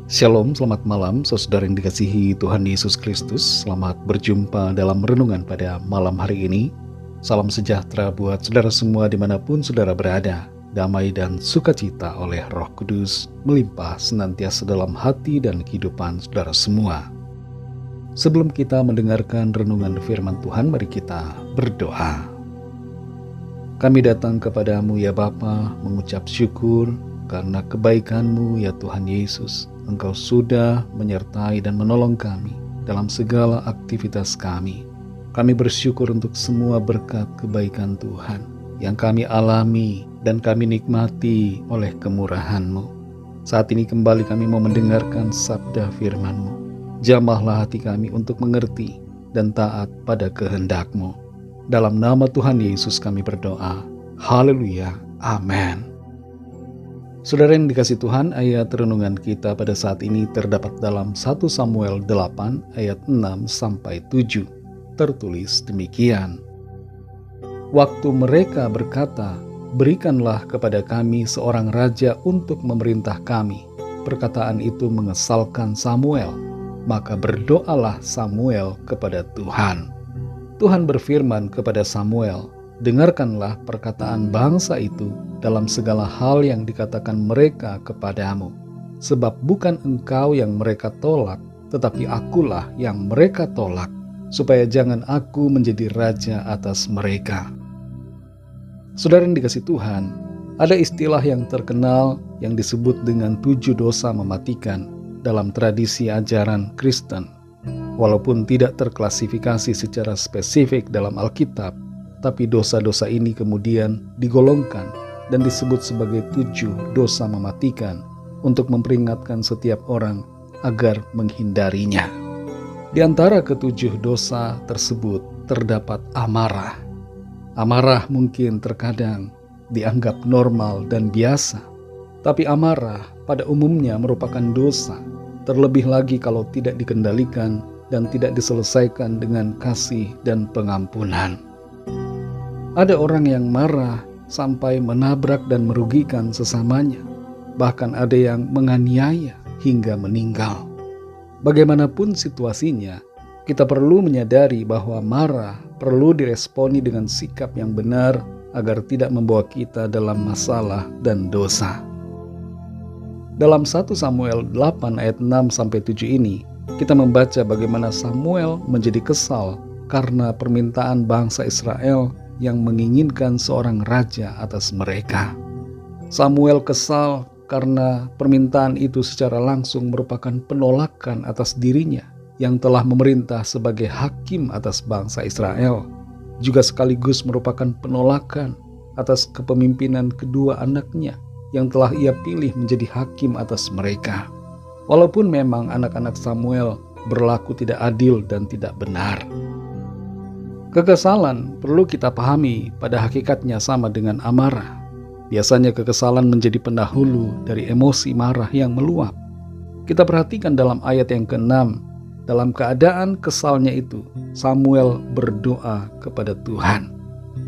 Shalom, selamat malam saudara yang dikasihi Tuhan Yesus Kristus. Selamat berjumpa dalam renungan pada malam hari ini. Salam sejahtera buat saudara semua dimanapun saudara berada. Damai dan sukacita oleh Roh Kudus melimpah senantiasa dalam hati dan kehidupan saudara semua. Sebelum kita mendengarkan renungan firman Tuhan, mari kita berdoa. Kami datang kepadamu ya Bapa, mengucap syukur karena kebaikan-Mu ya Tuhan Yesus. Engkau sudah menyertai dan menolong kami dalam segala aktivitas kami. Kami bersyukur untuk semua berkat kebaikan Tuhan yang kami alami dan kami nikmati oleh kemurahan-Mu. Saat ini kembali kami mau mendengarkan sabda firman-Mu. Jamahlah hati kami untuk mengerti dan taat pada kehendak-Mu. Dalam nama Tuhan Yesus kami berdoa. Haleluya. Amin. Saudara yang dikasih Tuhan, ayat renungan kita pada saat ini terdapat dalam 1 Samuel 8 ayat 6-7. Tertulis demikian. Waktu mereka berkata, "Berikanlah kepada kami seorang raja untuk memerintah kami." Perkataan itu mengesalkan Samuel. Maka berdoalah Samuel kepada Tuhan. Tuhan berfirman kepada Samuel, "Dengarkanlah perkataan bangsa itu dalam segala hal yang dikatakan mereka kepadamu. Sebab bukan engkau yang mereka tolak, tetapi akulah yang mereka tolak, supaya jangan aku menjadi raja atas mereka." Saudara yang dikasih Tuhan, ada istilah yang terkenal yang disebut dengan 7 dosa mematikan dalam tradisi ajaran Kristen. Walaupun tidak terklasifikasi secara spesifik dalam Alkitab, tapi dosa-dosa ini kemudian digolongkan dan disebut sebagai 7 dosa mematikan untuk memperingatkan setiap orang agar menghindarinya. Di antara ke-7 dosa tersebut terdapat amarah. Amarah mungkin terkadang dianggap normal dan biasa, tapi amarah pada umumnya merupakan dosa, terlebih lagi kalau tidak dikendalikan dan tidak diselesaikan dengan kasih dan pengampunan. Ada orang yang marah sampai menabrak dan merugikan sesamanya. Bahkan ada yang menganiaya hingga meninggal. Bagaimanapun situasinya, kita perlu menyadari bahwa marah perlu diresponi dengan sikap yang benar agar tidak membawa kita dalam masalah dan dosa. Dalam 1 Samuel 8 ayat 6-7 ini, kita membaca bagaimana Samuel menjadi kesal karena permintaan bangsa Israel yang menginginkan seorang raja atas mereka. Samuel kesal karena permintaan itu secara langsung merupakan penolakan atas dirinya yang telah memerintah sebagai hakim atas bangsa Israel, juga sekaligus merupakan penolakan atas kepemimpinan kedua anaknya yang telah ia pilih menjadi hakim atas mereka. Walaupun memang anak-anak Samuel berlaku tidak adil dan tidak benar. Kekesalan perlu kita pahami pada hakikatnya sama dengan amarah. Biasanya kekesalan menjadi pendahulu dari emosi marah yang meluap. Kita perhatikan dalam ayat yang ke-6, dalam keadaan kesalnya itu, Samuel berdoa kepada Tuhan.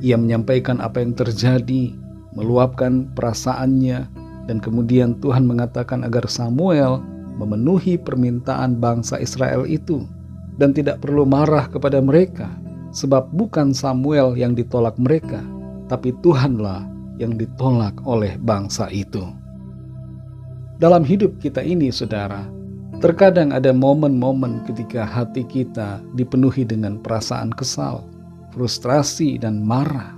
Ia menyampaikan apa yang terjadi, meluapkan perasaannya, dan kemudian Tuhan mengatakan agar Samuel memenuhi permintaan bangsa Israel itu dan tidak perlu marah kepada mereka. Sebab bukan Samuel yang ditolak mereka, tapi Tuhanlah yang ditolak oleh bangsa itu. Dalam hidup kita ini, saudara, terkadang ada momen-momen ketika hati kita dipenuhi dengan perasaan kesal, frustrasi, dan marah.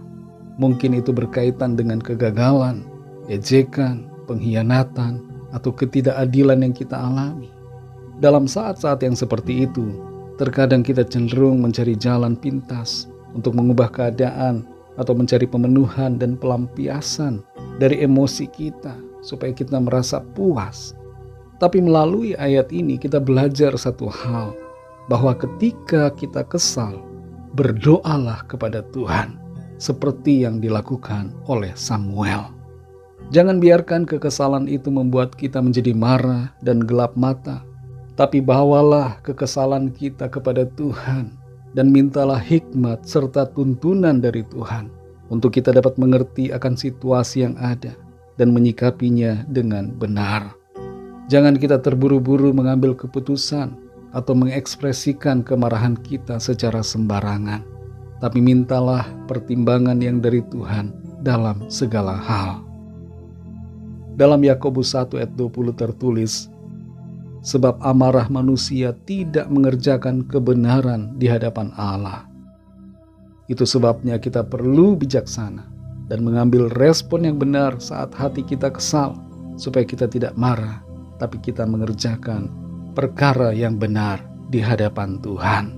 Mungkin itu berkaitan dengan kegagalan, ejekan, pengkhianatan, atau ketidakadilan yang kita alami. Dalam saat-saat yang seperti itu, terkadang kita cenderung mencari jalan pintas untuk mengubah keadaan atau mencari pemenuhan dan pelampiasan dari emosi kita supaya kita merasa puas. Tapi melalui ayat ini kita belajar satu hal, bahwa ketika kita kesal, berdoalah kepada Tuhan seperti yang dilakukan oleh Samuel. Jangan biarkan kekesalan itu membuat kita menjadi marah dan gelap mata. Tapi bawalah kekesalan kita kepada Tuhan dan mintalah hikmat serta tuntunan dari Tuhan untuk kita dapat mengerti akan situasi yang ada dan menyikapinya dengan benar. Jangan kita terburu-buru mengambil keputusan atau mengekspresikan kemarahan kita secara sembarangan, tapi mintalah pertimbangan yang dari Tuhan dalam segala hal. Dalam Yakobus 1 ayat 20 tertulis, sebab amarah manusia tidak mengerjakan kebenaran di hadapan Allah. Itu sebabnya kita perlu bijaksana dan mengambil respon yang benar saat hati kita kesal, supaya kita tidak marah, tapi kita mengerjakan perkara yang benar di hadapan Tuhan.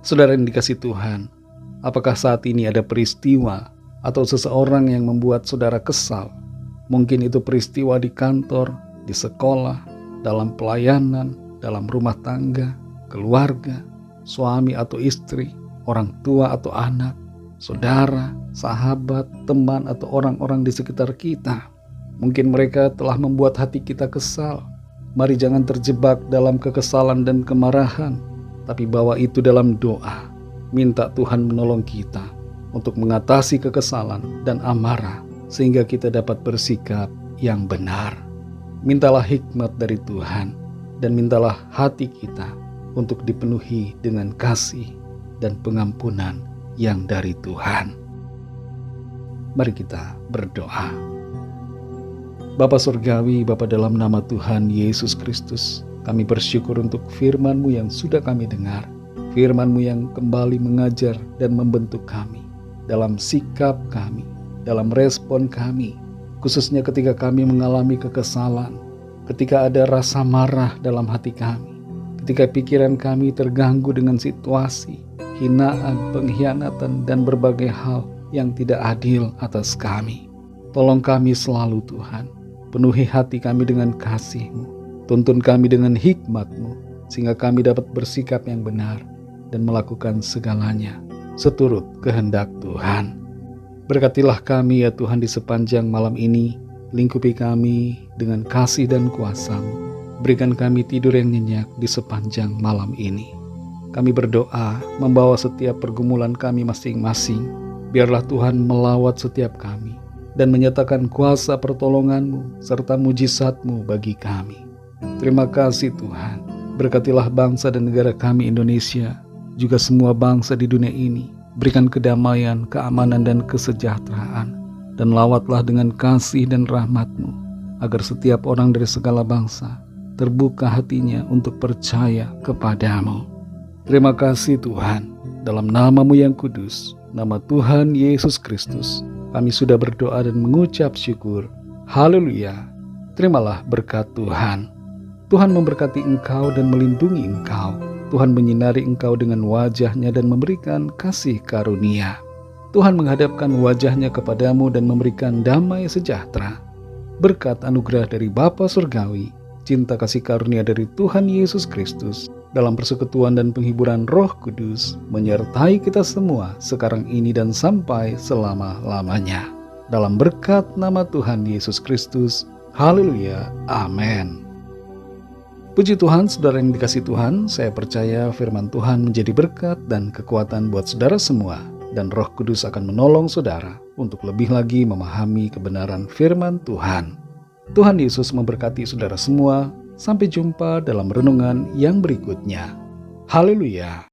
Saudara yang dikasihi Tuhan, apakah saat ini ada peristiwa atau seseorang yang membuat saudara kesal? Mungkin itu peristiwa di kantor, di sekolah, dalam pelayanan, dalam rumah tangga, keluarga, suami atau istri, orang tua atau anak, saudara, sahabat, teman, atau orang-orang di sekitar kita. Mungkin mereka telah membuat hati kita kesal. Mari jangan terjebak dalam kekesalan dan kemarahan, tapi bawa itu dalam doa. Minta Tuhan menolong kita untuk mengatasi kekesalan dan amarah, sehingga kita dapat bersikap yang benar. Mintalah hikmat dari Tuhan, dan mintalah hati kita untuk dipenuhi dengan kasih dan pengampunan yang dari Tuhan. Mari kita berdoa. Bapa Surgawi, Bapa dalam nama Tuhan Yesus Kristus, kami bersyukur untuk firman-Mu yang sudah kami dengar. Firman-Mu yang kembali mengajar dan membentuk kami dalam sikap kami, dalam respon kami, khususnya ketika kami mengalami kekesalan, ketika ada rasa marah dalam hati kami, ketika pikiran kami terganggu dengan situasi, hinaan, pengkhianatan, dan berbagai hal yang tidak adil atas kami. Tolong kami selalu Tuhan, penuhi hati kami dengan kasih-Mu, tuntun kami dengan hikmat-Mu, sehingga kami dapat bersikap yang benar dan melakukan segalanya seturut kehendak Tuhan. Berkatilah kami ya Tuhan di sepanjang malam ini, lingkupi kami dengan kasih dan kuasa-Mu. Berikan kami tidur yang nyenyak di sepanjang malam ini. Kami berdoa membawa setiap pergumulan kami masing-masing. Biarlah Tuhan melawat setiap kami dan menyatakan kuasa pertolongan-Mu serta mujizat-Mu bagi kami. Terima kasih Tuhan. Berkatilah bangsa dan negara kami Indonesia, juga semua bangsa di dunia ini. Berikan kedamaian, keamanan, dan kesejahteraan. Dan lawatlah dengan kasih dan rahmat-Mu, agar setiap orang dari segala bangsa terbuka hatinya untuk percaya kepadamu. Terima kasih Tuhan, dalam nama-Mu yang kudus, nama Tuhan Yesus Kristus, kami sudah berdoa dan mengucap syukur. Haleluya. Terimalah berkat Tuhan. Tuhan memberkati engkau dan melindungi engkau. Tuhan menyinari engkau dengan wajah-Nya dan memberikan kasih karunia. Tuhan menghadapkan wajah-Nya kepadamu dan memberikan damai sejahtera. Berkat anugerah dari Bapa Surgawi, cinta kasih karunia dari Tuhan Yesus Kristus, dalam persekutuan dan penghiburan Roh Kudus, menyertai kita semua sekarang ini dan sampai selama-lamanya. Dalam berkat nama Tuhan Yesus Kristus. Haleluya. Amin. Puji Tuhan, saudara yang dikasihi Tuhan, saya percaya firman Tuhan menjadi berkat dan kekuatan buat saudara semua, dan Roh Kudus akan menolong saudara untuk lebih lagi memahami kebenaran firman Tuhan. Tuhan Yesus memberkati saudara semua. Sampai jumpa dalam renungan yang berikutnya. Haleluya.